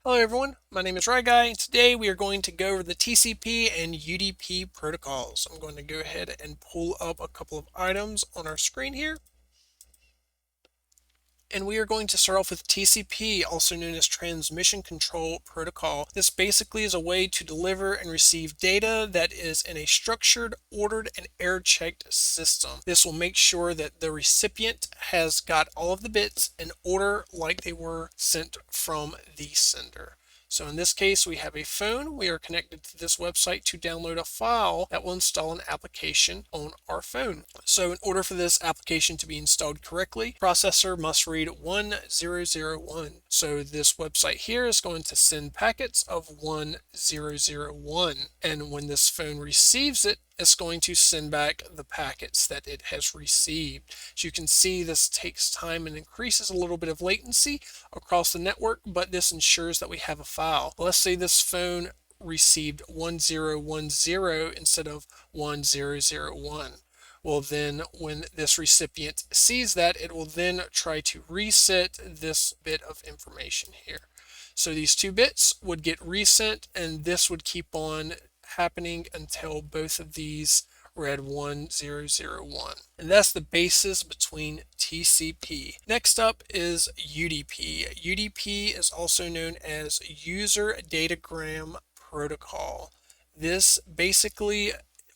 Hello everyone, my name is Guy, and today we are going to go over the TCP and UDP protocols. I'm going to go ahead and pull up a couple of items on our screen here. And we are going to start off with TCP, also known as Transmission Control Protocol. This basically is a way to deliver and receive data that is in a structured, ordered, and error-checked system. This will make sure that the recipient has got all of the bits in order like they were sent from the sender. So in this case, we have a phone. We are connected to this website to download a file that will install an application on our phone. So in order for this application to be installed correctly, processor must read 1001. So this website here is going to send packets of 1001. And when this phone receives it, it's going to send back the packets that it has received. As you can see, this takes time and increases a little bit of latency across the network, but this ensures that we have a file. Let's say this phone received 1010 instead of 1001. Well, then when this recipient sees that, it will then try to reset this bit of information here. So these two bits would get resent, and this would keep on happening until both of these read 1001. And that's the basis between TCP. Next up is UDP. UDP is also known as User Datagram Protocol. This basically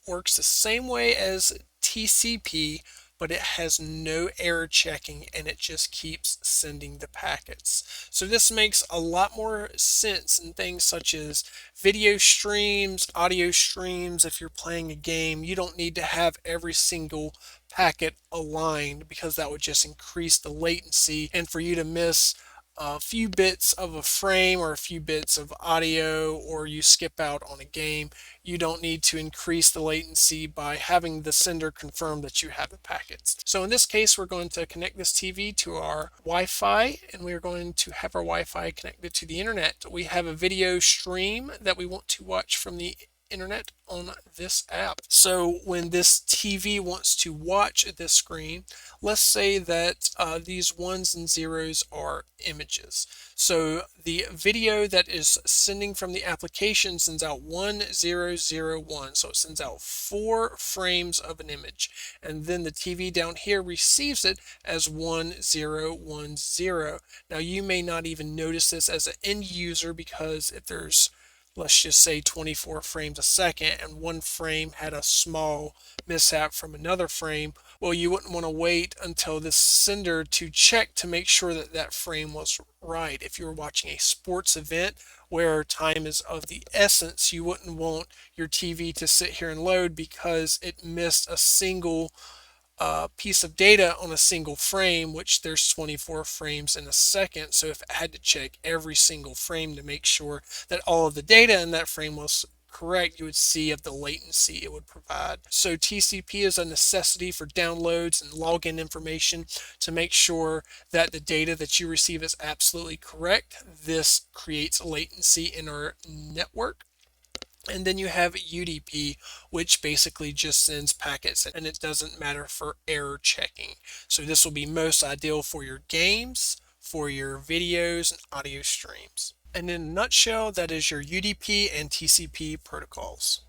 works the same way as TCP, but it has no error checking and it just keeps sending the packets. So this makes a lot more sense in things such as video streams, audio streams. If you're playing a game, you don't need to have every single packet aligned because that would just increase the latency, and for you to miss a few bits of a frame or a few bits of audio, or you skip out on a game, you don't need to increase the latency by having the sender confirm that you have the packets. So in this case, we're going to connect this TV to our Wi-Fi, and we're going to have our Wi-Fi connected to the internet. We have a video stream that we want to watch from the internet on this app. So when this TV wants to watch this screen, let's say that these ones and zeros are images. So the video that is sending from the application sends out 1001. So it sends out 4 frames of an image. And then the TV down here receives it as 1010. Now you may not even notice this as an end user, because if there's, let's just say, 24 frames a second and one frame had a small mishap from another frame, well, you wouldn't want to wait until this sender to check to make sure that that frame was right. If you were watching a sports event where time is of the essence, you wouldn't want your TV to sit here and load because it missed a single piece of data on a single frame, which there's 24 frames in a second. So if it had to check every single frame to make sure that all of the data in that frame was correct, you would see of the latency it would provide. So TCP is a necessity for downloads and login information to make sure that the data that you receive is absolutely correct. This creates latency in our network. And then you have UDP, which basically just sends packets, and it doesn't matter for error checking. So this will be most ideal for your games, for your videos and audio streams. And in a nutshell, that is your UDP and TCP protocols.